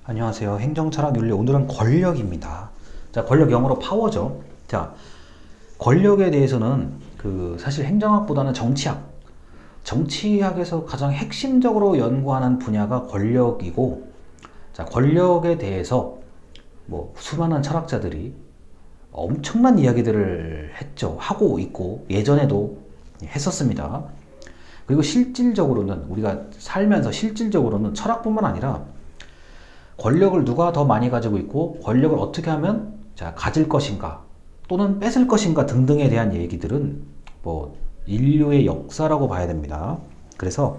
안녕하세요. 행정철학윤리 오늘은 권력입니다. 자, 권력 영어로 파워죠. 자, 권력에 대해서는 사실 행정학보다는 정치학에서 가장 핵심적으로 연구하는 분야가 권력이고, 자, 권력에 대해서 뭐 수많은 철학자들이 엄청난 이야기들을 했죠. 하고 있고 예전에도 했었습니다. 그리고 실질적으로는 우리가 살면서 실질적으로는 철학뿐만 아니라 권력을 누가 더 많이 가지고 있고 권력을 어떻게 하면 가질 것인가 또는 뺏을 것인가 등등에 대한 얘기들은 뭐 인류의 역사라고 봐야 됩니다. 그래서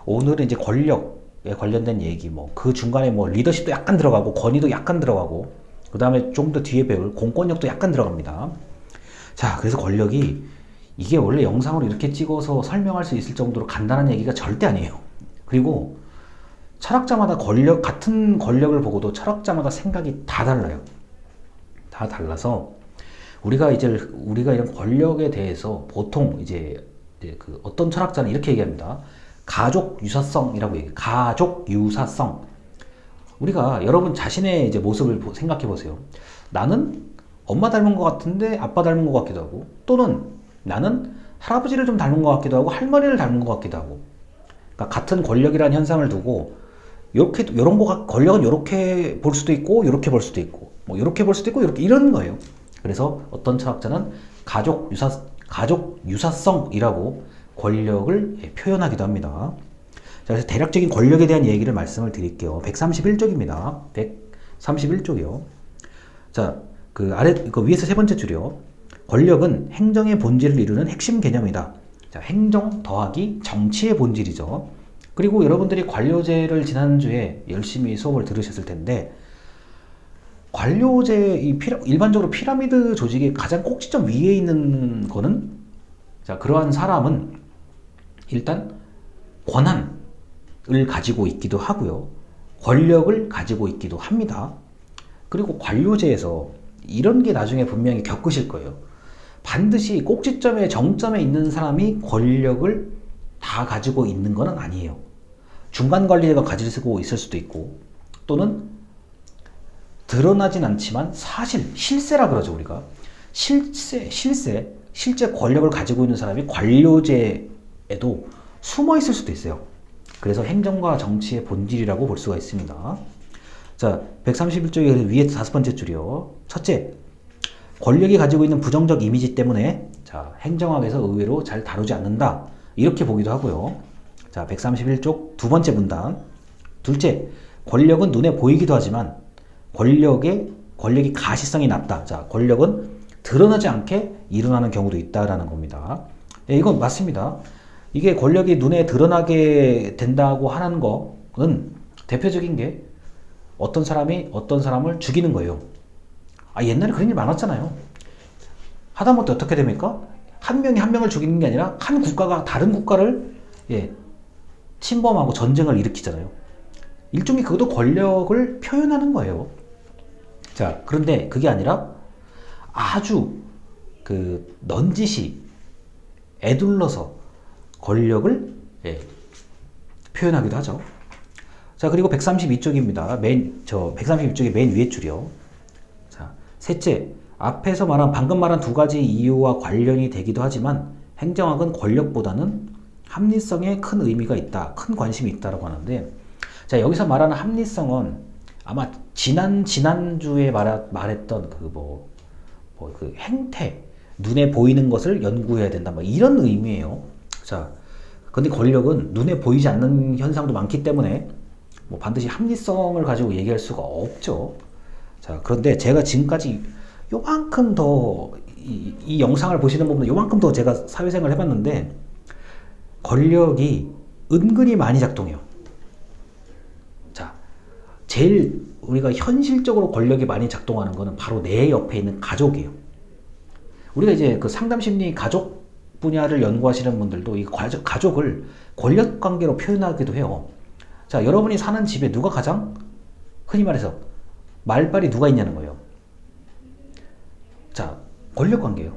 오늘은 이제 권력에 관련된 얘기, 뭐 그 중간에 뭐 리더십도 약간 들어가고 권위도 약간 들어가고 그 다음에 좀 더 뒤에 배울 공권력도 약간 들어갑니다. 자, 그래서 권력이 이게 원래 영상으로 이렇게 찍어서 설명할 수 있을 정도로 간단한 얘기가 절대 아니에요. 그리고 철학자마다 같은 권력을 보고도 철학자마다 생각이 다 달라요. 다 달라서 우리가 이런 권력에 대해서 보통 이제 어떤 철학자는 이렇게 얘기합니다. 가족 유사성이라고 얘기해요. 가족 유사성. 우리가 여러분 자신의 이제 모습을 생각해 보세요. 나는 엄마 닮은 것 같은데 아빠 닮은 것 같기도 하고, 또는 나는 할아버지를 좀 닮은 것 같기도 하고 할머니를 닮은 것 같기도 하고. 그러니까 같은 권력이라는 현상을 두고 권력은 이렇게 볼 수도 있고, 이렇게 볼 수도 있고, 뭐 이렇게 볼 수도 있고, 이렇게 이런 거예요. 그래서 어떤 철학자는 가족 유사성이라고 권력을 표현하기도 합니다. 자, 그래서 대략적인 권력에 대한 얘기를 말씀을 드릴게요. 131쪽입니다. 131쪽이요. 자, 위에서 세 번째 줄이요. 권력은 행정의 본질을 이루는 핵심 개념이다. 자, 행정 더하기 정치의 본질이죠. 그리고 여러분들이 관료제를 지난주에 열심히 수업을 들으셨을 텐데, 관료제, 일반적으로 피라미드 조직의 가장 꼭지점 위에 있는 거는, 자, 그러한 사람은 일단 권한을 가지고 있기도 하고요. 권력을 가지고 있기도 합니다. 그리고 관료제에서 이런 게 나중에 분명히 겪으실 거예요. 반드시 꼭지점에 정점에 있는 사람이 권력을 다 가지고 있는 건 아니에요. 중간 관리자가 가지고 있을 수도 있고, 또는 드러나진 않지만 실세라 그러죠. 우리가 실제 권력을 가지고 있는 사람이 관료제에도 숨어 있을 수도 있어요. 그래서 행정과 정치의 본질이라고 볼 수가 있습니다. 자, 131쪽의 위에 다섯 번째 줄이요. 첫째, 권력이 가지고 있는 부정적 이미지 때문에 행정학에서 의외로 잘 다루지 않는다, 이렇게 보기도 하고요. 자, 131쪽 두 번째 문단. 둘째, 권력은 눈에 보이기도 하지만 권력이 가시성이 낮다. 자, 권력은 드러나지 않게 일어나는 경우도 있다라는 겁니다. 예, 이건 맞습니다. 이게 권력이 눈에 드러나게 된다고 하는 거는 대표적인 게 어떤 사람이 어떤 사람을 죽이는 거예요. 옛날에 그런 일 많았잖아요. 하다못해 어떻게 됩니까? 한 명이 한 명을 죽이는 게 아니라 한 국가가 다른 국가를 침범하고 전쟁을 일으키잖아요. 일종의 그것도 권력을 표현하는 거예요. 자, 그런데 그게 아니라 아주 넌지시 애둘러서 권력을 표현하기도 하죠. 자, 그리고 132쪽입니다. 132쪽의 맨 위에 줄이요. 자, 셋째, 앞에서 방금 말한 두 가지 이유와 관련이 되기도 하지만 행정학은 권력보다는 합리성에 큰 의미가 있다, 큰 관심이 있다라고 하는데, 자, 여기서 말하는 합리성은 아마 지난주에 말했던 그 행태, 눈에 보이는 것을 연구해야 된다, 뭐 이런 의미예요. 자, 근데 권력은 눈에 보이지 않는 현상도 많기 때문에 뭐 반드시 합리성을 가지고 얘기할 수가 없죠. 자, 그런데 제가 지금까지 요만큼 더 이 영상을 보시는 분은 요만큼 더 제가 사회생활을 해봤는데, 권력이 은근히 많이 작동해요. 자, 제일 우리가 현실적으로 권력이 많이 작동하는 거는 바로 내 옆에 있는 가족이에요. 우리가 이제 상담심리 가족 분야를 연구하시는 분들도 이 가족을 권력 관계로 표현하기도 해요. 자, 여러분이 사는 집에 누가 가장, 흔히 말해서 말빨이 누가 있냐는 거예요. 자, 권력 관계예요.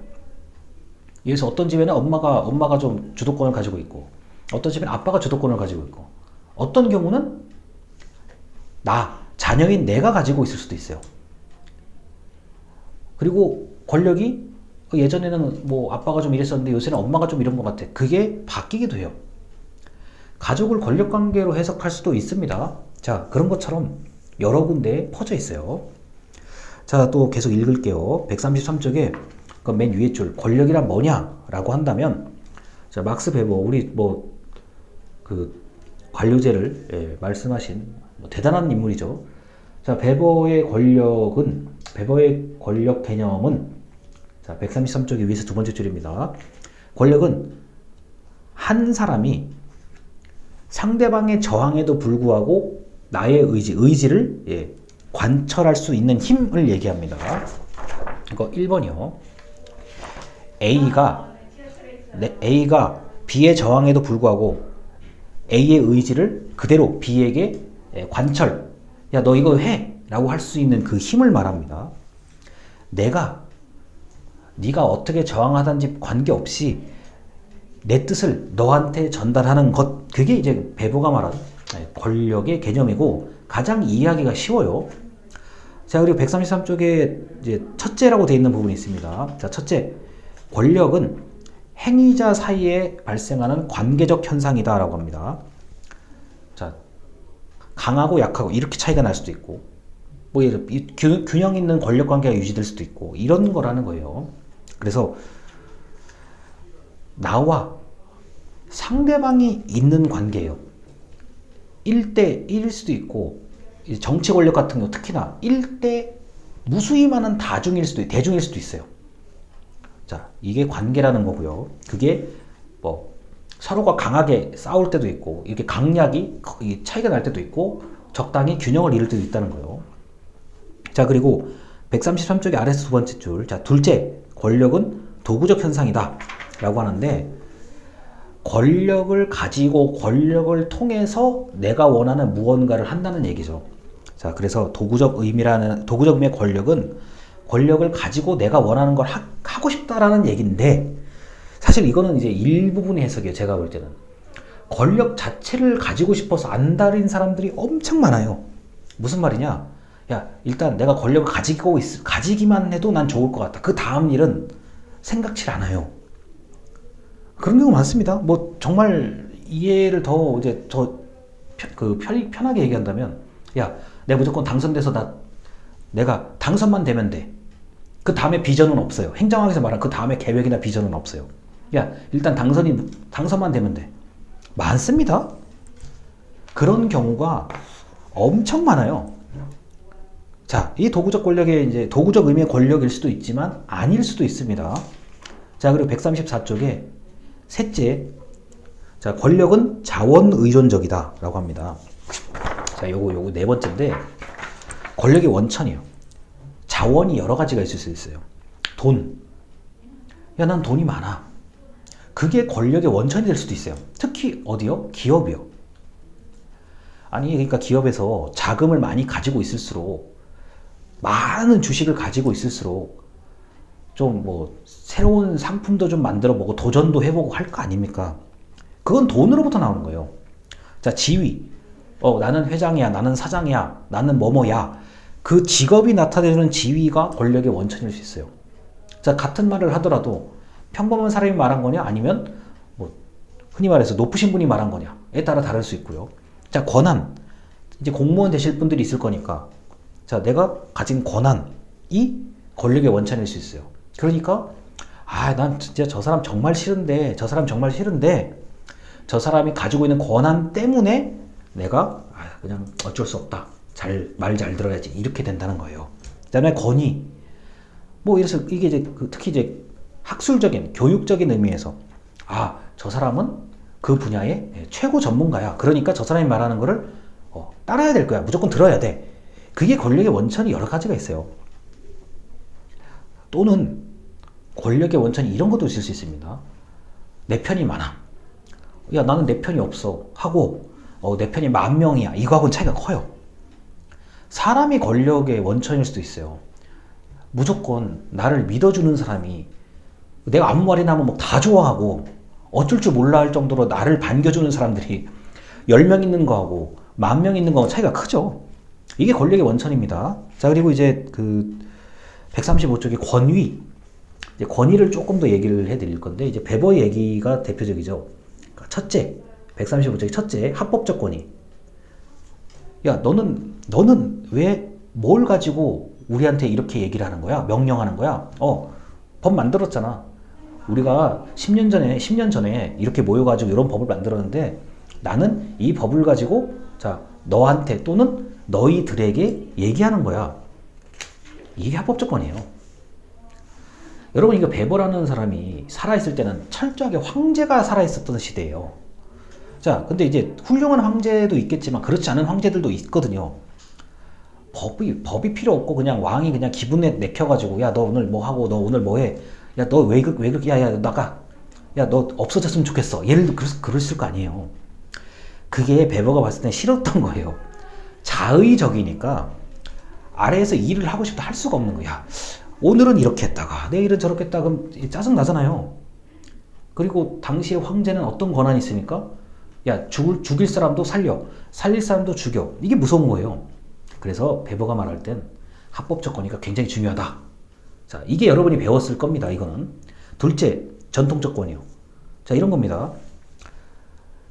여기서 어떤 집에는 엄마가 좀 주도권을 가지고 있고, 어떤 집에는 아빠가 주도권을 가지고 있고, 어떤 경우는 자녀인 내가 가지고 있을 수도 있어요. 그리고 권력이 예전에는 뭐 아빠가 좀 이랬었는데 요새는 엄마가 좀 이런 것 같아. 그게 바뀌기도 해요. 가족을 권력관계로 해석할 수도 있습니다. 자, 그런 것처럼 여러 군데에 퍼져 있어요. 자, 또 계속 읽을게요. 133쪽에 그 맨 위에 줄 권력이란 뭐냐라고 한다면, 자, 막스 베버, 우리 뭐 그 관료제를 말씀하신 대단한 인물이죠. 자, 베버의 권력 개념은, 자, 133쪽에 위에서 두 번째 줄입니다. 권력은 한 사람이 상대방의 저항에도 불구하고 나의 의지를 관철할 수 있는 힘을 얘기합니다. 이거 1번이요. A가 B의 저항에도 불구하고 A의 의지를 그대로 B에게 관철, 야, 너 이거 해! 라고 할 수 있는 그 힘을 말합니다. 네가 어떻게 저항하든지 관계없이 내 뜻을 너한테 전달하는 것, 그게 이제 베버가 말하는 권력의 개념이고 가장 이해하기가 쉬워요. 자, 그리고 133쪽에 이제 첫째라고 되어 있는 부분이 있습니다. 자, 첫째, 권력은 행위자 사이에 발생하는 관계적 현상이다라고 합니다. 자, 강하고 약하고 이렇게 차이가 날 수도 있고, 뭐 균형 있는 권력 관계가 유지될 수도 있고, 이런 거라는 거예요. 그래서 나와 상대방이 있는 관계예요. 1대1일 수도 있고, 정치 권력 같은 경우 특히나 1대 무수히 많은 대중일 수도 있어요. 자, 이게 관계라는 거고요. 그게 뭐 서로가 강하게 싸울 때도 있고, 이렇게 강약이 차이가 날 때도 있고, 적당히 균형을 이룰 때도 있다는 거예요. 자, 그리고 133쪽의 아래서 두 번째 줄. 자, 둘째, 권력은 도구적 현상이다 라고 하는데, 권력을 가지고 권력을 통해서 내가 원하는 무언가를 한다는 얘기죠. 자, 그래서 도구적 의미의 권력은 권력을 가지고 내가 원하는 걸 하고 싶다라는 얘기인데, 사실 이거는 이제 일부분의 해석이에요. 제가 볼 때는 권력 자체를 가지고 싶어서 안달인 사람들이 엄청 많아요. 무슨 말이냐? 야, 일단 내가 권력을 가지기만 해도 난 좋을 것 같다. 그 다음 일은 생각치 않아요. 그런 경우 많습니다. 뭐 정말 이해를 더 이제 편하게 얘기한다면, 야, 내가 무조건 당선돼서 내가 당선만 되면 돼. 그 다음에 비전은 없어요. 행정학에서 말하는 그 다음에 계획이나 비전은 없어요. 야, 일단 당선만 되면 돼. 많습니다. 그런 경우가 엄청 많아요. 자, 이 도구적 권력의 이제 도구적 의미의 권력일 수도 있지만 아닐 수도 있습니다. 자, 그리고 134쪽에 셋째, 자, 권력은 자원 의존적이다 라고 합니다. 자, 요거 네 번째인데, 권력의 원천이에요. 자원이 여러 가지가 있을 수 있어요. 돈. 야, 난 돈이 많아. 그게 권력의 원천이 될 수도 있어요. 특히 어디요? 기업이요. 아니, 그러니까 기업에서 자금을 많이 가지고 있을수록, 많은 주식을 가지고 있을수록 좀 뭐 새로운 상품도 좀 만들어 보고 도전도 해보고 할 거 아닙니까? 그건 돈으로부터 나오는 거예요. 자, 지위. 나는 회장이야, 나는 사장이야, 나는 뭐뭐야. 그 직업이 나타내주는 지위가 권력의 원천일 수 있어요. 자, 같은 말을 하더라도 평범한 사람이 말한 거냐, 아니면 뭐 흔히 말해서 높으신 분이 말한 거냐에 따라 다를 수 있고요. 자, 권한. 이제 공무원 되실 분들이 있을 거니까, 자, 내가 가진 권한이 권력의 원천일 수 있어요. 그러니까, 난 진짜 저 사람 정말 싫은데, 저 사람이 가지고 있는 권한 때문에 내가 그냥 어쩔 수 없다. 말 잘 들어야지. 이렇게 된다는 거예요. 그 다음에 권위. 뭐, 이래서 이게 이제 특히 이제 학술적인, 교육적인 의미에서, 저 사람은 그 분야의 최고 전문가야. 그러니까 저 사람이 말하는 거를 따라야 될 거야. 무조건 들어야 돼. 그게 권력의 원천이 여러 가지가 있어요. 또는 권력의 원천이 이런 것도 있을 수 있습니다. 내 편이 많아. 야, 나는 내 편이 없어. 하고, 내 편이 10,000명이야. 이거하고는 차이가 커요. 사람이 권력의 원천일 수도 있어요. 무조건 나를 믿어주는 사람이, 내가 아무 말이나 하면 막 다 좋아하고 어쩔 줄 몰라 할 정도로 나를 반겨주는 사람들이 10명 있는 거하고 10,000명 있는 거하고 차이가 크죠. 이게 권력의 원천입니다. 자, 그리고 이제 그 135쪽의 권위. 이제 권위를 조금 더 얘기를 해드릴 건데, 이제 베버의 얘기가 대표적이죠. 그러니까 첫째, 135쪽의 첫째, 합법적 권위. 야, 너는 왜 뭘 가지고 우리한테 이렇게 얘기를 하는 거야? 명령하는 거야? 법 만들었잖아. 우리가 10년 전에 이렇게 모여가지고 이런 법을 만들었는데, 나는 이 법을 가지고, 자, 너한테 또는 너희들에게 얘기하는 거야. 이게 합법적 권위예요. 여러분, 이거 베버라는 사람이 살아있을 때는 철저하게 황제가 살아있었던 시대예요. 자, 근데 이제 훌륭한 황제도 있겠지만 그렇지 않은 황제들도 있거든요. 법이 필요 없고 그냥 왕이 그냥 기분에 내켜가지고, 야, 너 오늘 뭐 하고, 너 오늘 뭐 해? 야, 너 왜 그렇게, 야, 나가. 야, 너 없어졌으면 좋겠어. 예를 들어 그랬을 거 아니에요. 그게 베버가 봤을 때 싫었던 거예요. 자의적이니까 아래에서 일을 하고 싶다 할 수가 없는 거야. 오늘은 이렇게 했다가 내일은 저렇게 했다가 그럼 짜증 나잖아요. 그리고 당시에 황제는 어떤 권한이 있습니까? 야, 죽일 사람도 살려, 살릴 사람도 죽여. 이게 무서운 거예요. 그래서 베버가 말할 땐 합법적 권위가 굉장히 중요하다. 자, 이게 여러분이 배웠을 겁니다. 이거는. 둘째, 전통적 권위요. 자, 이런 겁니다.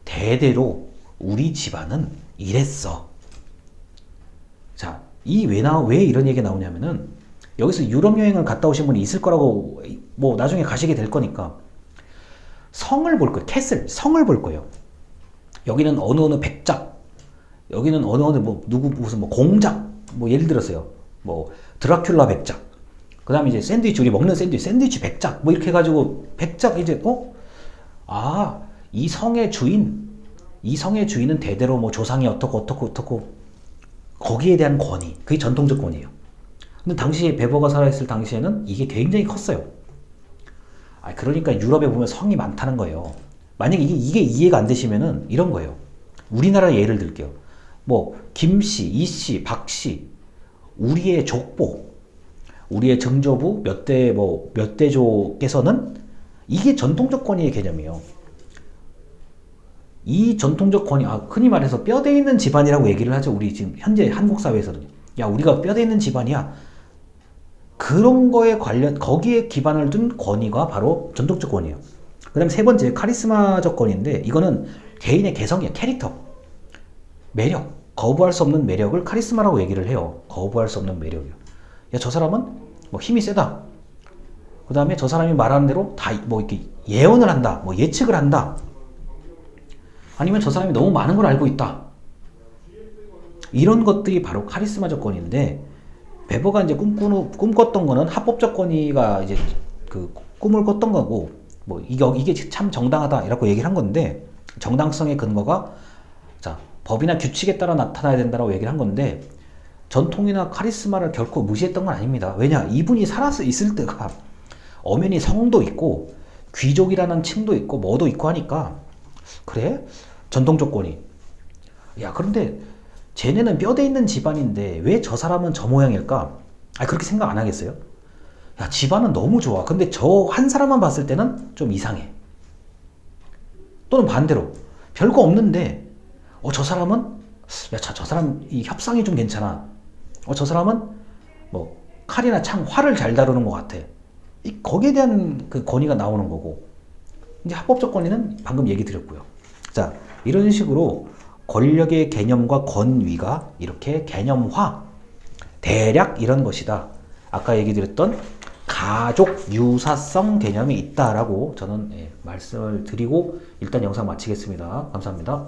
대대로 우리 집안은 이랬어. 자, 왜 이런 얘기가 나오냐면은, 여기서 유럽 여행을 갔다 오신 분이 있을 거라고, 뭐 나중에 가시게 될 거니까 성을 볼 거예요. 성을 볼 거예요. 여기는 어느 백작, 여기는 어느 뭐 누구 무슨 뭐 공작, 뭐 예를 들었어요. 뭐 드라큘라 백작. 그다음에 이제 샌드위치, 우리 먹는 샌드위치 백작, 뭐 이렇게 해가지고 백작 이제 이 성의 주인은 대대로 뭐 조상이 어떻고 거기에 대한 권위, 그게 전통적 권위예요. 근데 당시에 베버가 살아있을 당시에는 이게 굉장히 컸어요. 그러니까 유럽에 보면 성이 많다는 거예요. 만약에 이게 이해가 안 되시면은 이런 거예요. 우리나라 예를 들게요. 뭐 김씨, 이씨, 박씨, 우리의 족보, 우리의 증조부 몇 대조께서는, 이게 전통적 권위의 개념이에요. 이 전통적 권위, 흔히 말해서 뼈대 있는 집안이라고 얘기를 하죠. 우리 지금 현재 한국 사회에서는. 야, 우리가 뼈대 있는 집안이야. 그런 거에 거기에 기반을 둔 권위가 바로 전통적 권위예요. 그 다음에 세 번째, 카리스마적 권위인데, 이거는 개인의 개성이야. 캐릭터, 매력, 거부할 수 없는 매력을 카리스마라고 얘기를 해요. 거부할 수 없는 매력이요. 야, 저 사람은 뭐 힘이 세다. 그 다음에 저 사람이 말하는 대로 다 뭐 이렇게 예언을 한다. 뭐 예측을 한다. 아니면 저 사람이 너무 많은 걸 알고 있다. 이런 것들이 바로 카리스마적 권위인데, 베버가 이제 꿈꿨던 거는 합법적 권위가 이제 그 꿈을 꿨던 거고, 뭐 이게 참 정당하다라고 얘기를 한 건데, 정당성의 근거가, 자, 법이나 규칙에 따라 나타나야 된다라고 얘기를 한 건데, 전통이나 카리스마를 결코 무시했던 건 아닙니다. 왜냐, 이분이 살아서 있을 때가 엄연히 성도 있고 귀족이라는 층도 있고 뭐도 있고 하니까, 그래? 전통적 권위. 야, 그런데 쟤네는 뼈대 있는 집안인데 왜 저 사람은 저 모양일까? 그렇게 생각 안 하겠어요? 야, 집안은 너무 좋아. 근데 저 한 사람만 봤을 때는 좀 이상해. 또는 반대로, 별거 없는데, 저 사람은, 야, 저 사람 이 협상이 좀 괜찮아. 저 사람은 뭐 칼이나 창, 활을 잘 다루는 것 같아. 거기에 대한 그 권위가 나오는 거고, 이제 합법적 권위는 방금 얘기 드렸고요. 자, 이런 식으로 권력의 개념과 권위가 이렇게 개념화, 대략 이런 것이다. 아까 얘기 드렸던 가족 유사성 개념이 있다라고 저는 말씀을 드리고 일단 영상 마치겠습니다. 감사합니다.